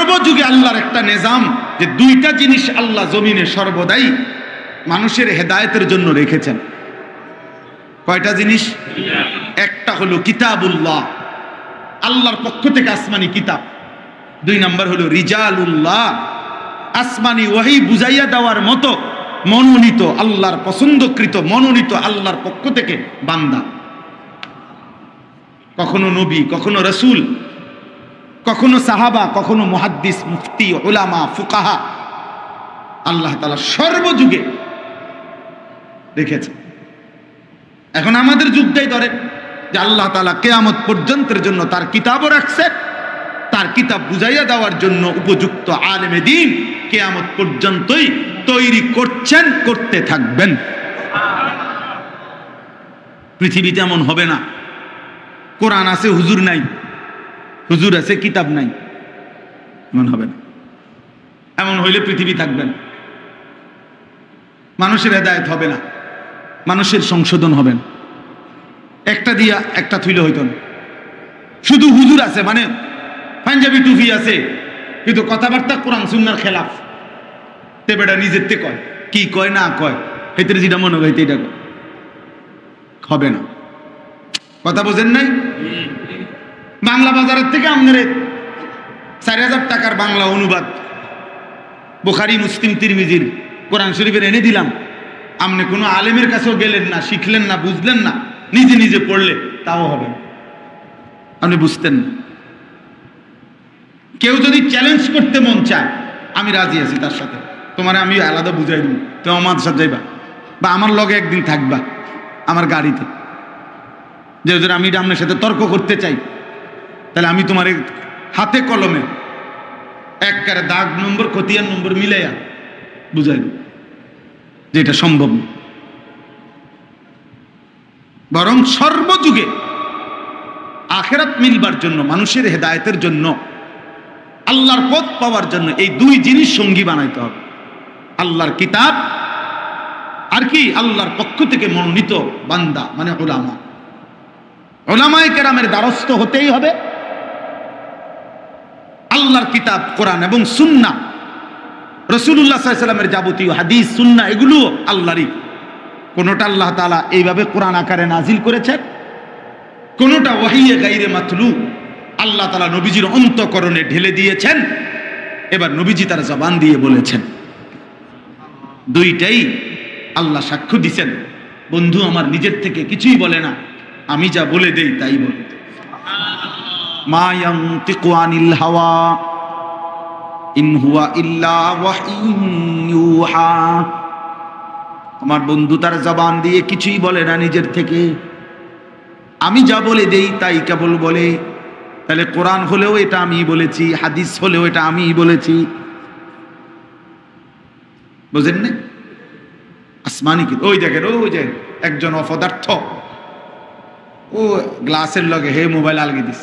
সর্বযুগে আল্লাহর একটা নিজাম যে দুইটা জিনিস আল্লাহ জমিনে সর্বদাই মানুষের হেদায়েতের জন্য রেখেছেন। কয়টা জিনিস? একটা হলো কিতাবুল্লাহ, আল্লাহর পক্ষ থেকে আসমানি কিতাব। দুই নাম্বার হলো রিজালুল্লাহ, আসমানি ওহী বুঝাইয়া দেওয়ার মতো মনোনীত আল্লাহর পছন্দকৃত মনোনীত আল্লাহর পক্ষ থেকে বান্দা। কখনো নবী, কখনো রাসূল, কখনো সাহাবা, কখনো মুহাদ্দিস, মুফতি, উলামা, ফুকাহা। আল্লাহ তাআলা সর্বযুগে রেখেছে। এখন আমাদের যুগটাই ধরে যে আল্লাহ তাআলা কিয়ামত পর্যন্তের জন্য তার কিতাবও রাখছে, তার কিতাব বুঝাইয়া দেওয়ার জন্য উপযুক্ত আলেমে দ্বীন কিয়ামত পর্যন্তই তৈরি করছেন, করতে থাকবেন। পৃথিবীতে এমন হবে না কোরআন আছে হুজুর নাই, হুজুর আছে কিতাব নাই, এমন হবে না। এমন হইলে পৃথিবী থাকবে না, মানুষের হেদায়েত হবে না, মানুষের সংশোধন হবে না। একটা দিয়া একটা থইলে হইতো না। শুধু হুজুর আছে মানে পাঞ্জাবি টুপি আছে কিন্তু কথাবার্তা কোরআন সুন্নাহর খেলাফ, তে বেটা নিজের তে কয়, কি কয় না কয় হেতের যেটা মনে হয় এটা হবে না। কথা বোঝেন নাই? বাংলা বাজারের থেকে আপনার 4000 টাকার বাংলা অনুবাদ বুখারী, মুসলিম, তিরমিজির, কোরআন শরীফের এনে দিলাম, আপনি কোনো আলেমের কাছেও গেলেন না, শিখলেন না, বুঝলেন না, নিজে নিজে পড়লে তাও হবে না, আপনি বুঝতেন না। কেউ যদি চ্যালেঞ্জ করতে মন চায় আমি রাজি আছি তার সাথে, তোমার আমি আলাদা বুঝাই দিব, তুমি আমার সাথে যাইবা বা আমার লগে একদিন থাকবা আমার গাড়িতে, যে যদি আমি আপনার সাথে তর্ক করতে চাই তাহলে আমি তোমার হাতে কলমে একবারে দাগ নম্বর খতিয়ান নম্বর মিলাইয়া বুঝাই দেব যে এটা সম্ভব না। বরং সর্বযুগে আখিরাত মিলবার জন্য, মানুষের হেদায়েতের জন্য, আল্লাহর পথ পাওয়ার জন্য এই দুই জিনিস সঙ্গী বানাইতে হবে, আল্লাহর কিতাব আর কি আল্লাহর পক্ষ থেকে মনোনীত বান্দা মানে উলামা। উলামায়ে কেরামের দ্বারস্থ হতেই হবে। আল্লাহর কিতাব কোরআন এবং সুন্নাহ, রাসূলুল্লাহ সাল্লাল্লাহু আলাইহি ওয়াসাল্লামের যাবতীয় হাদিস সুন্নাহ এগুলো আল্লাহরই। কোনটা আল্লাহ তাআলা এইভাবে কোরআন আকারে নাজিল করেছেন, কোনটা ওয়াহিয়ে গায়রে মাতলু আল্লাহ তাআলা নবীজির অন্তঃকরণে ঢেলে দিয়েছেন, এবার নবীজি তার জবান দিয়ে বলেছেন। দুইটাই আল্লাহ সাক্ষ্য দিয়েছেন, বন্ধু আমার নিজের থেকে কিছুই বলে না, আমি যা বলে দেই তাই বলে। মা ইয়ানতিকু আনিল হাওয়া ইন হুয়া ইল্লা ওয়াহয়ুন ইউহা। আমার বন্ধু তার জবান দিয়ে কিছুই বলে না নিজের থেকে, আমি যা বলে দেই তাই কেবল বলে। তাহলে কোরআন হলেও এটা আমি বলেছি, হাদিস হলেও এটা আমি বলেছি, বুঝেন না? আসমানি কি ওই দেখেন, ওই যে একজন অপদার্থ ও গ্লাসের লগে হে মোবাইল আলগি দিস।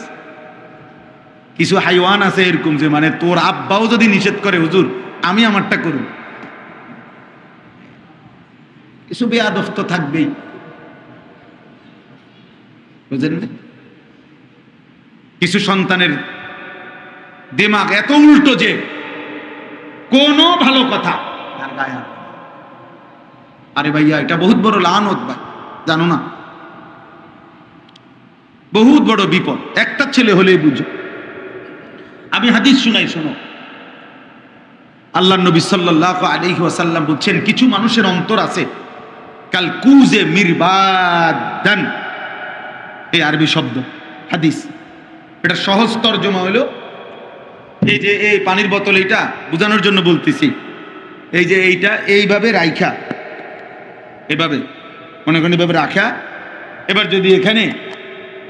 কিছু হাইওয়ান আছে এরকম যে মানে তোর আব্বাও যদি নিষেধ করে হুজুর আমি আমারটা করুন, কিছু বেয়াদব তো থাকবেই, বুঝেন না? কিছু সন্তানের দিমাগ এত উল্টো যে কোনো ভালো কথা আর গায়ে। আরে ভাইয়া এটা বহুত বড় লানত ভাই, জানো না? বহুত বড় বিপদ। একটা ছেলে হলেই বুঝো। আমি হাদিস শুনাই, শোনো। আল্লাহর নবী সাল্লাল্লাহু আলাইহি ওয়াসাল্লাম বলছেন, কিছু মানুষের অন্তর আছে কাল কুজে মিরবাদান, এই আরবি শব্দ হাদিস, এটা সহজ তরজমা হলো এই যে এই পানির বোতল, এইটা বোঝানোর জন্য বলতেছি। এই যে এইটা এইভাবে রাইখা, এভাবে মনে করেন এভাবে রাখা, এবার যদি এখানে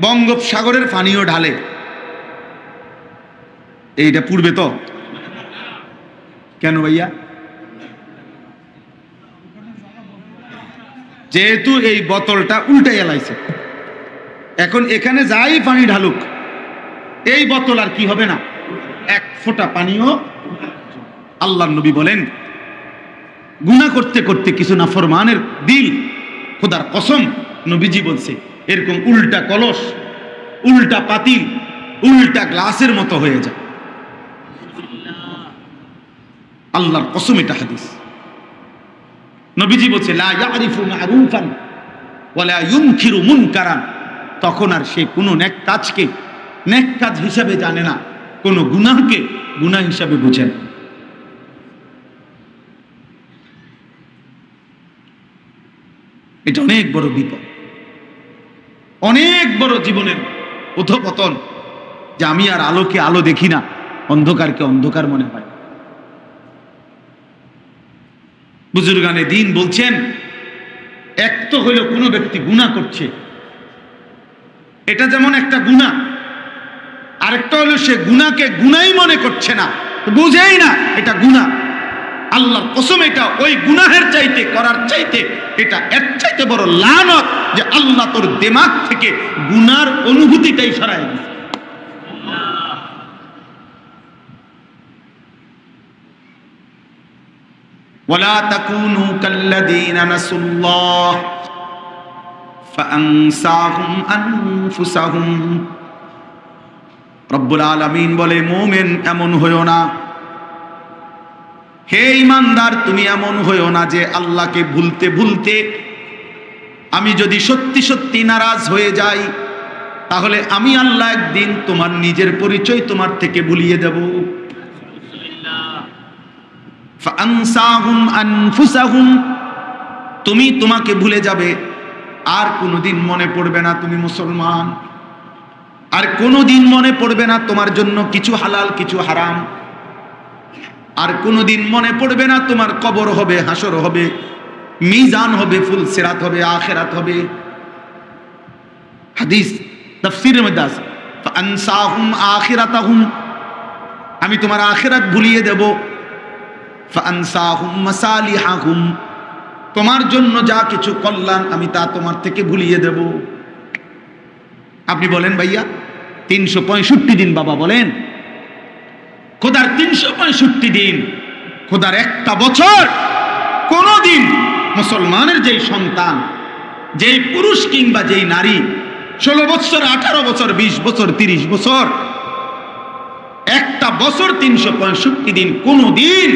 বঙ্গোপসাগরের পানিও ঢালে, এইটা পূর্বে তো কেন ভাইয়া? যেহেতু এই বোতলটা উল্টাই এলাইছে, এখন এখানে যাই পানি ঢালুক এই বোতল আর কি হবে না, এক ফোঁটা পানিও। আল্লাহর নবী বলেন, গুনাহ করতে করতে কিছু নাফরমানের দিল, খোদার কসম নবীজি বলছে, এরকম উল্টা কলস, উল্টা পাতিল, উল্টা গ্লাসের মতো হয়ে যায়। আল্লাহর কসম, এটা হাদিস। নবীজি বলছে লা ইয়ারিফু মা'রুফান ওয়া লা ইউনকিরু মুনকারান, তখন আর সে কোনো নেক কাজকে নেক কাজ হিসাবে জানে না, কোনো গুনাহকে গুনাহ হিসাবে বোঝে না। এটা অনেক বড় বিপদ, অনেক বড় জীবনের অধঃপতন, যে আমি আর আলোকে আলো দেখি না, অন্ধকারকে অন্ধকার মনে হয়। বুজুর্গানে দ্বীন বলছেন, এক তো হইল কোনো ব্যক্তি গুনাহ করছে, এটা যেমন একটা গুনাহ, আরেকটা হলো সে গুনাহকে গুনাহই মনে করছে না, বুঝেই না এটা গুনাহ। আল্লাহর কসম, এটা ওই গুনাহের চাইতে করার চাইতে এটা এর চাইতে বড় লানত, যে আল্লাহ তোর দিমাগ থেকে গুনার অনুভূতিটাই সরায় দিয়েছে। ওয়ালা তাকুনু কাল্লাযীনা নাসুল্লাহ ফাআনসাহুম আনফুসাহুম। রব্বুল আলামিন বলে, মুমিন এমন হইও না, হে ঈমানদার তুমি এমন হইও না যে আল্লাহকে ভুলতে ভুলতে আমি যদি সত্যি সত্যি নারাজ হয়ে যাই, তাহলে আমি আল্লাহ একদিন তোমার নিজের পরিচয় তোমার থেকে ভুলিয়ে দেব। ফাআনসাহুম আনফুসাহুম, তুমি তোমাকে ভুলে যাবে, আর কোনোদিন মনে পড়বে না তুমি মুসলমান, আর কোনোদিন মনে পড়বে না তোমার জন্য কিছু হালাল কিছু হারাম, আর কোনোদিন মনে পড়বে না তোমার কবর হবে, হাসর হবে, মিজান হবে, ফুলসিরাত হবে, আখিরাত হবে। হাদিস তাফসীরের মধ্যে আছে, ফাআনসাহুম আখিরাতাহুম, আমি তোমার আখিরাত ভুলিয়ে দেব। ফাআনসাহুম মাসালিহাহুম, তোমার জন্য যা কিছু কল্যাণ আমি তা তোমার থেকে ভুলিয়ে দেব। আপনি বলেন ভাইয়া, 365 দিন, বাবা বলেন, খোদার 365 দিন, খোদার একটা বছর, কোনদিন মুসলমানের যেই সন্তান, যেই পুরুষ কিংবা যেই নারী 16 বছর, 18 বছর, 20 বছর, 30 বছর, একটা বছর 365 দিন কোনদিন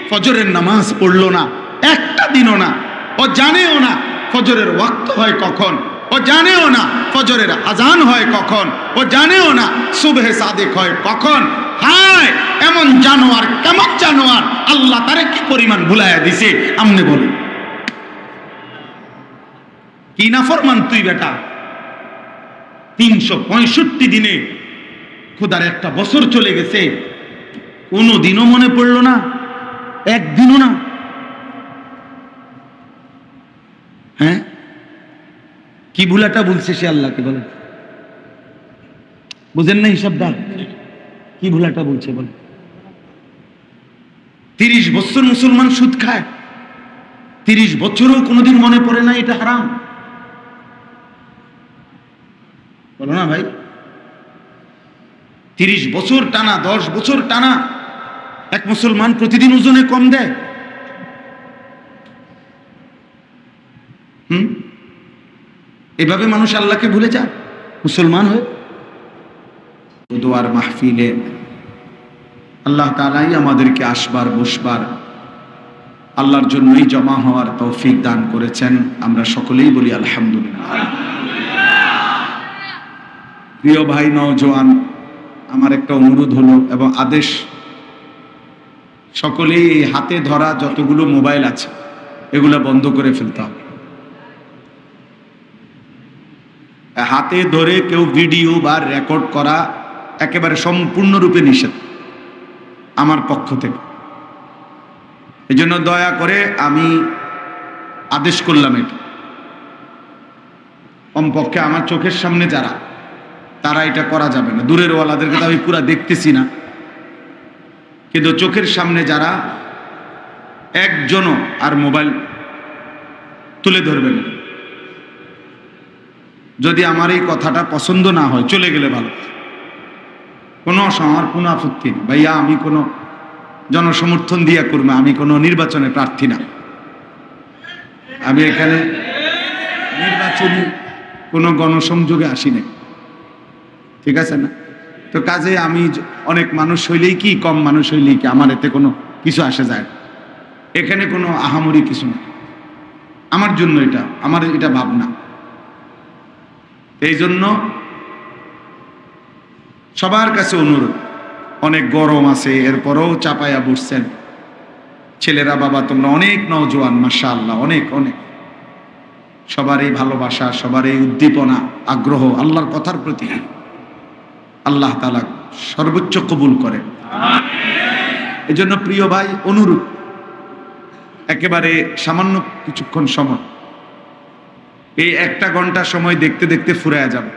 ফজরের নামাজ পড়লো না, একটা দিনও না, ও জানেও না ফজরের ওয়াক্ত হয় কখন, ও জানেও না ফজরের আজান হয় কখন, ও জানেও না সুবহে সাদেক হয় কখন। হায়, এমন জানোয়ার, কেমন জানোয়ার, আল্লাহ তারে কি পরিমাণ ভুলাইয়া দিছে আমনে বলেন। কি নাফরমান তুই বেটা, 365 দিনে খোদার একটা বছর চলে গেছে, কোনো দিনও মনে পড়লো না, একদিনও না। হ্যাঁ, কি ভুলাটা বলছে সে আল্লাহকে বলেন, বুঝেন না হিসাবটা, কি ভুলাটা বলছে বলে। 30 বছর মুসলমান সুদ খায়, 30 বছরও কোনোদিন মনে পড়ে না এটা হারাম, বলো না ভাই। 30 বছর টানা, 10 বছর টানা এক মুসলমান প্রতিদিন ওজনে কম দেয়। এভাবে মানুষ আল্লাহকে ভুলে যায় মুসলমান হয়ে। দোয়ার মাহফিলে আল্লাহ তাআলাই আমাদেরকে আসবার বসবার, আল্লাহর জন্যই জমা হওয়ার তৌফিক দান করেছেন। আমরা সকলেই বলি আলহামদুলিল্লাহ। প্রিয় ভাই নওজোয়ান, আমার একটা অনুরোধ হলো এবং আদেশ, সকলেই হাতে ধরা যতগুলো মোবাইল আছে এগুলো বন্ধ করে ফেলতে হবে। হাতে ধরে কেউ ভিডিও বা রেকর্ড করা একেবারে সম্পূর্ণরূপে নিষেধ আমার পক্ষ থেকে। এই জন্য দয়া করে আমি আদেশ করলাম, এটা কমপক্ষে আমার চোখের সামনে যারা, তারা এটা করা যাবে না। দূরের ওয়ালাদেরকে তো আমি পুরা দেখতেছি না, কিন্তু চোখের সামনে যারা, একজনও আর মোবাইল তুলে ধরবেন। যদি আমার এই কথাটা পছন্দ না হয়, চলে গেলে ভালো, আমার কোনো আপত্তি নেই ভাইয়া। আমি কোনো জনসমর্থন দিয়া করবো, আমি কোনো নির্বাচনে প্রার্থী না, আমি এখানে নির্বাচনী কোনো গণসংযোগে আসি না, ঠিক আছে না? তো কাজে আমি অনেক মানুষ হইলেই কি, কম মানুষ হইলেই কি, আমার এতে কোনো কিছু আসে যায় না। এখানে কোনো আহামরি কিছু না, আমার জন্য এটা, আমার এটা ভাবনা। এই জন্য সবার কাছে অনুরোধ, অনেক গরম আছে এরপরেও চাপায়া বসছেন ছেলেরা, বাবা তোমরা অনেক নওজোয়ান, মাশাআল্লাহ, অনেক অনেক, সবার এই ভালোবাসা, সবার এই উদ্দীপনা, আগ্রহ আল্লাহর কথার প্রতি আল্লাহ তাআলা সর্বোচ্চ কবুল করেন। এই জন্য প্রিয় ভাই, অনুরোধ, একেবারে সামান্য কিছুক্ষণ সময়, এই 1 ঘন্টা সময় দেখতে দেখতে ফুরায়া যাবে।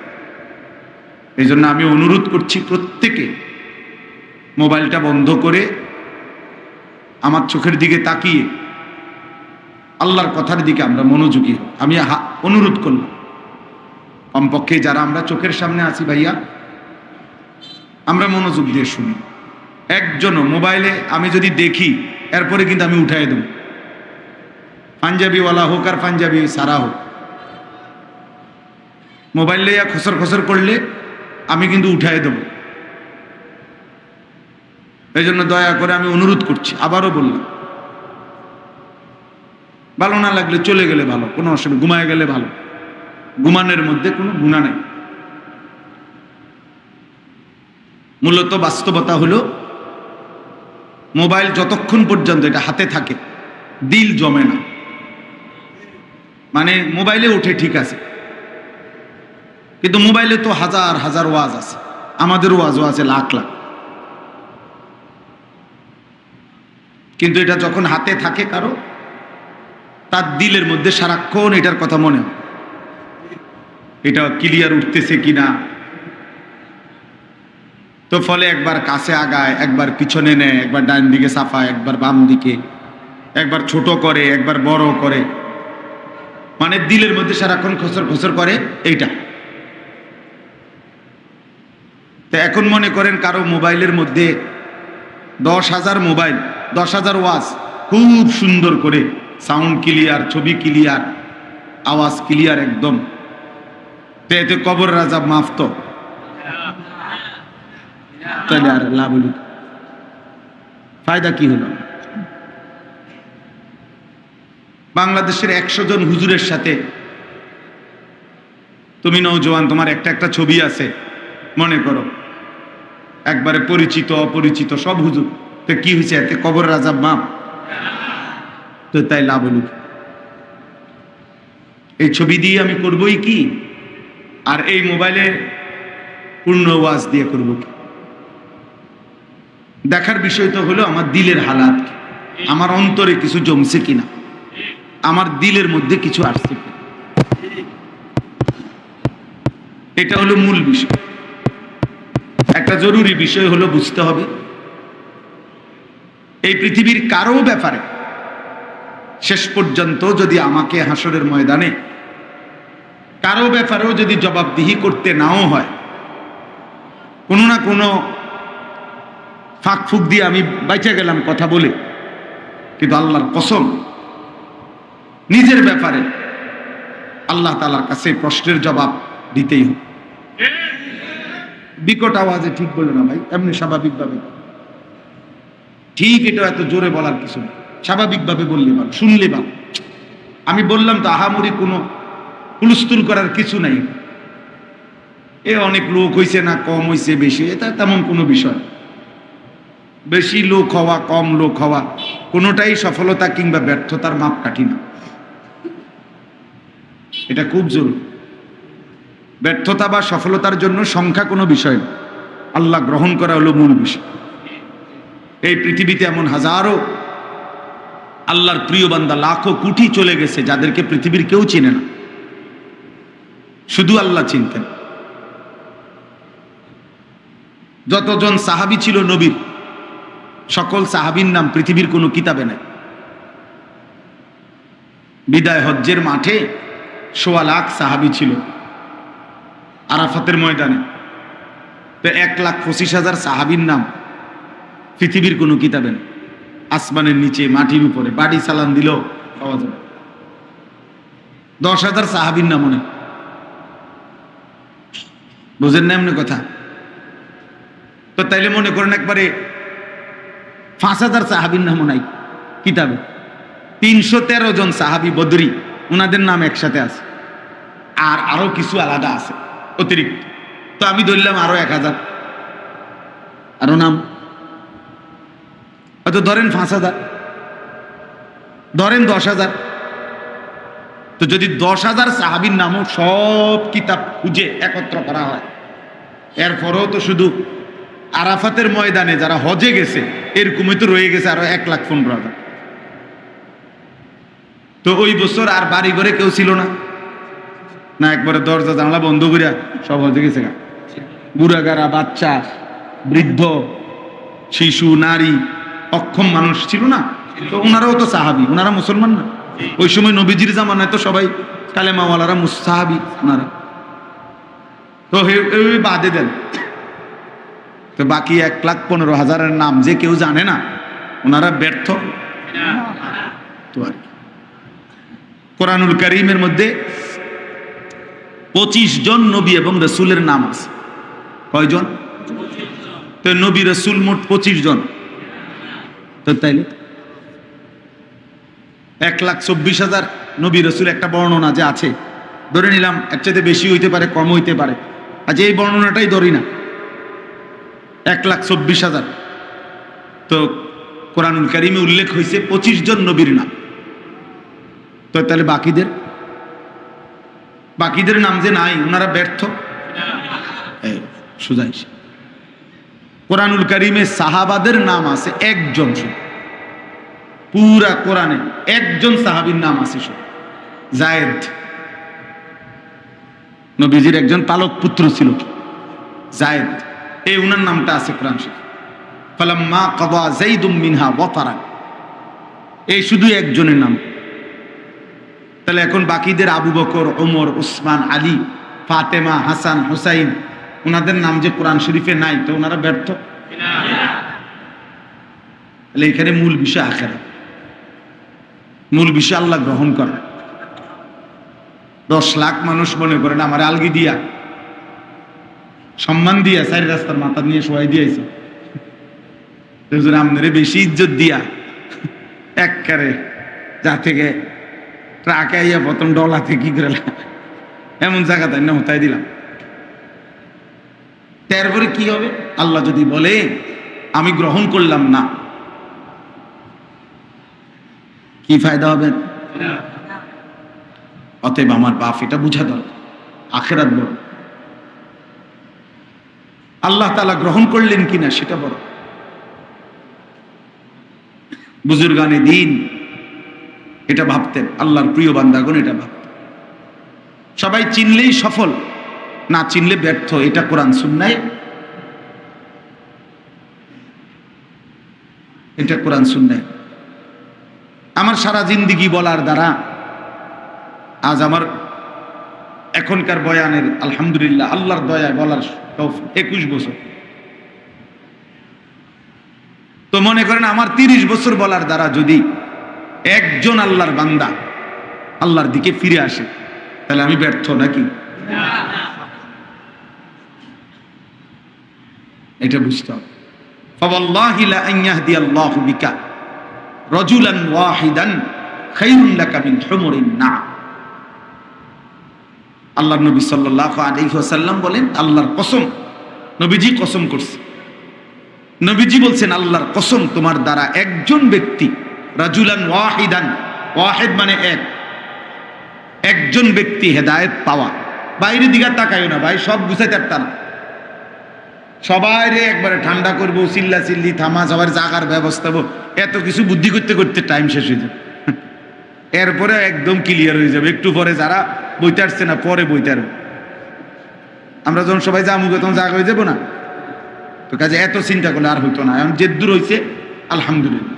এই জন্য আমি অনুরোধ করছি প্রত্যেকে মোবাইলটা বন্ধ করে আমার চোখের দিকে তাকিয়ে আল্লাহর কথার দিকে আমরা মনোযোগী হই। আমি অনুরোধ করলাম, কমপক্ষে যারা আমরা চোখের সামনে আছি ভাইয়া, আমরা মনোযোগ দিয়ে শুনি। একজনও মোবাইলে আমি যদি দেখি এরপরে কিন্তু আমি উঠাই দেব, পাঞ্জাবিওয়ালা হোক আর পাঞ্জাবি সারা হোক, মোবাইল লইয়া খসর খসর করলে আমি কিন্তু উঠাই দেব। এই জন্য দয়া করে আমি অনুরোধ করছি, আবারও বললাম, ভালো না লাগলে চলে গেলে ভালো, কোনো অসুবিধা, ঘুমায় গেলে ভালো, ঘুমানোর মধ্যে কোনো গুনাহ নাই। মূলত বাস্তবতা হলো মোবাইল যতক্ষণ পর্যন্ত এটা হাতে থাকে দিল জমে না। মানে মোবাইলে ওঠে ঠিক আছে, কিন্তু মোবাইলে তো হাজার হাজার ওয়াজ আছে, আমাদের ওয়াজও আছে লাখ লাখ, কিন্তু এটা যখন হাতে থাকে কারো, তার দিলের মধ্যে সারাক্ষণ এটার কথা মনে হয়, এটা ক্লিয়ার উঠতেছে কিনা। তো ফলে একবার কাছে আগায়, একবার পিছনে নেয়, একবার ডান দিকে সাফায়, একবার বাম দিকে, একবার ছোট করে, একবার বড় করে, মানে দিলের মধ্যে সারাক্ষণ খসর খসর করে এইটা। তো এখন মনে করেন কারো মোবাইলের মধ্যে 10,000 মোবাইল, 10,000 ওয়াজ, খুব সুন্দর করে সাউন্ড ক্লিয়ার, ছবি ক্লিয়ার, আওয়াজ ক্লিয়ার একদম, তো এতে কবর রাজা মাফ তো, তাহলে আর লাভ হলো, ফায়দা কি হলো? বাংলাদেশের 100 জন হুজুরের সাথে তুমি নওজোয়ান, তোমার একটা একটা ছবি আছে, মনে করো একবারে পরিচিত অপরিচিত সব হুজুর, তো কি হয়েছে, এতে কবর রাজা মাফ তো, তাই লাভ হলো? এই ছবি দিয়ে আমি করবই কি, আর এই মোবাইলে পূর্ণ ওয়াজ দিয়ে করবো কি? দেখার বিষয় তো হলো আমার দিলের হালাত, আমার অন্তরে কিছু জমছে কিনা, আমার দিলের মধ্যে কিছু আসছে কিনা, এটা হলো মূল বিষয়। একটা জরুরি বিষয় হলো বুঝতে হবে, এই পৃথিবীর কারো ব্যাপারে শেষ পর্যন্ত যদি আমাকে হাসরের ময়দানে কারো ব্যাপারেও যদি জবাবদিহি করতে নাও হয়, কোনো না কোনো ফাঁক ফুক দিয়ে আমি বাইচা গেলাম কথা বলে, কিন্তু আল্লাহর কসম নিজের ব্যাপারে আল্লাহ তাআলার কাছে প্রশ্নের জবাব দিতেই হবে। বিকট আওয়াজে ঠিক বললো না ভাই, এমনি স্বাভাবিকভাবে ঠিক, এটা এত জোরে বলার কিছু নেই, স্বাভাবিকভাবে বললে ভালো, শুনলে ভালো। আমি বললাম তো আহামরি কোনো হুলস্থুল করার কিছু নাই, এ অনেক লোক হয়েছে না কম হয়েছে বেশি, এটা তেমন কোনো বিষয়। বেশি লোক হওয়া কম লোক হওয়া কোনোটাই সফলতা কিংবা ব্যর্থতার মাপকাঠি না, এটা খুব জরুরি। ব্যর্থতা বা সফলতার জন্য সংখ্যা কোনো বিষয় না, আল্লাহ গ্রহণ করা হলো মূল বিষয়। এই পৃথিবীতে এমন হাজারো আল্লাহর প্রিয় বান্দা, লাখো কোটি চলে গেছে, যাদেরকে পৃথিবীর কেউ চিনে না, শুধু আল্লাহ চিনতেন। যতজন সাহাবী ছিল নবীর, সকল সাহাবীর নাম পৃথিবীর কোনো কিতাবে নাই। বিদায় হজ্জের মাঠে ১.৫ লাখ সাহাবী ছিল, আরাফাতের ময়দানে, তো ১,২৫,০০০ সাহাবীর নাম পৃথিবীর কোনো কিতাবে নেই। আসমানের নিচে, মাটির উপরে, বাড়ি সালান দিল পাওয়া যাবে। ১০,০০০ সাহাবীর নাম অনেক, বুঝেন না এমনি কথা? তো তাইলে মনে করেন একবারে 5,000 সাহাবীর নামও নাই কিতাবে। 313 জন সাহাবী বদরি, ওনাদের নাম একসাথে আছে, আর আরো কিছু আলাদা আছে অতিরিক্ত। তো আমি ধরলাম আরো 1,000 আরো নাম, হয়তো ধরেন 5,000, ধরেন 10,000। তো যদি 10,000 সাহাবীর নামও সব কিতাব খুঁজে একত্র করা হয়, এরপরেও তো শুধু আরাফাতের ময়দানে যারা হজে গেছে এরকমই তো রয়ে গেছে আরো 1,15,000। তো ওই বছর আর বাড়ি ঘরে কেউ ছিল না, না একবারে দরজা জানলা বন্ধ করিয়া সব হজে গেছে গা। বুড়াগারা, বাচ্চা, বৃদ্ধ, শিশু, নারী, অক্ষম মানুষ ছিল না। তো ওনারাও তো সাহাবী, ওনারা মুসলমান না? ওই সময় নবীজির জামানায় তো সবাই কালেমাওয়ালারা সাহাবী ওনারা। তো বাদে দেন। তো বাকি 1,15,000 নাম যে কেউ জানে না, ওনারা ব্যর্থ তো আর কি। কোরআনুল কারীমের মধ্যে 25 জন নবী এবং রাসূলের নাম আছে। কয়জন? তো নবী রাসূল মোট 25 জন। তো তাইলে 1,24,000 নবী রাসূল একটা বর্ণনা যে আছে, ধরে নিলাম এর চাইতে বেশি হইতে পারে, কম হইতে পারে, আজ এই বর্ণনাটাই ধরি না, 1,24,000। তো কোরআনুল কারীমে উল্লেখ হয়েছে 25 জন নবীর নাম। তো তাহলে বাকিদের নাম যে নাই, ওনারা ব্যর্থ। সুজাইশ কোরআনুল কারীমে সাহাবাদের নাম আছে একজন শুধু, পুরা কোরআনে একজন সাহাবীর নাম আছে শুধু, যায়েদ। নবীজির একজন পালক পুত্র ছিল যায়েদ, এই উনার নামটা আছে কোরআন শরীফ। ফালাম্মা কাদা যাইদুম মিনহা ওয়াতারান, এই শুধু একজনের নাম। তাহলে এখন বাকিদের আবু বকর, ওমর, উসমান, আলী, ফাতেমা, হাসান, হুসাইন, ওনাদের নাম যে কোরআন শরীফে নাই, তো ওনারা ব্যর্থ। তাহলে এখানে মূল বিষয় আখিরাত, মূল বিষয় আল্লাহ গ্রহণ করা। 10 লাখ মানুষ মনে করেন আমার আলগি দিয়া সম্মান দিয়া 4 রাস্তার মাথা নিয়ে শোয়াই দিয়েছে, আপনারে বেশি ইজ্জত দিয়া একবারে যা থেকে ট্রাকে আইয়া প্রথম ডলাতে কি করে এমন জায়গা তাই না হতাই দিলাম। তারপরে কি হবে? আল্লাহ যদি বলে আমি গ্রহণ করলাম না, কি ফায়দা হবে? অতএব আমার বাপ এটা বুঝা দরকার, আখিরাত বড়, আল্লাহ তাআলা গ্রহণ করলেন কিনা সেটা বড়। বুজুর্গানে দিন এটা ভাবতেন, আল্লাহর প্রিয় বান্দাগণ এটা ভাবতেন। সবাই চিনলেই সফল, না চিনলে ব্যর্থ, এটা কোরআন সুন্নায়, এটা কোরআন সুন্নায়। আমার সারা জিন্দেগি বলার দ্বারা আজ আমার এখনকার বয়ানের আলহামদুলিল্লাহ আল্লাহর দয়ায় বলার 21 বছর। তো মনে করেন আমার 30 বছর বলার দ্বারা যদি একজন আল্লাহর বান্দা আল্লাহর দিকে ফিরে আসে, তাহলে আমি ব্যর্থ নাকি? এটা বুঝতে হবে। ফাওয়াল্লাহি লা আন ইয়াহদিয়াল্লাহু বিকা রাজুলান ওয়াহিদান খায়রুন লাকা মিন হুমুরিন না'ম। আল্লাহর নবী সাল্লাল্লাহু আলাইহি ওয়াসাল্লাম বলেন, আল্লাহর কসম, নবীজি কসম করছে, নবীজি বলছেন আল্লাহর কসম, তোমার দ্বারা একজন ব্যক্তি, রাজুলান ওয়াহিদান, ওয়াহিদ মানে এক, একজন ব্যক্তি হেদায়েত পাওয়া। বাইরের দিকে তাকাইও না ভাই, সব গুছাইতে পারতা না, সবাই রে একবারে ঠান্ডা করবো, চিল্লা চিল্লি থামা, সবার জাগার ব্যবস্থা, এত কিছু বুদ্ধি করতে করতে টাইম শেষ হয়ে যাবে, এরপরে একদম ক্লিয়ার হয়ে যাবে। একটু পরে যারা বইতে আসছে না, পরে বইতে আসবে। আমরা যখন সবাই যাবো তখন জাগা হয়ে যাবো না, তো কাজে এত চিন্তা করলে আর হইতো না। এখন যেদূর হয়েছে আলহামদুলিল্লাহ,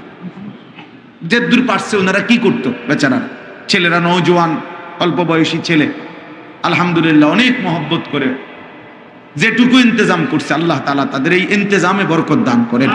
যেদূর পারছে ওনারা কি করতো বেচারা ছেলেরা, নওজোয়ান অল্প বয়সী ছেলে, আলহামদুলিল্লাহ অনেক মহব্বত করে যেটুকু ইন্তজাম করছে, আল্লাহ তাআলা তাদের এই ইন্তজামে বরকত দান করেন।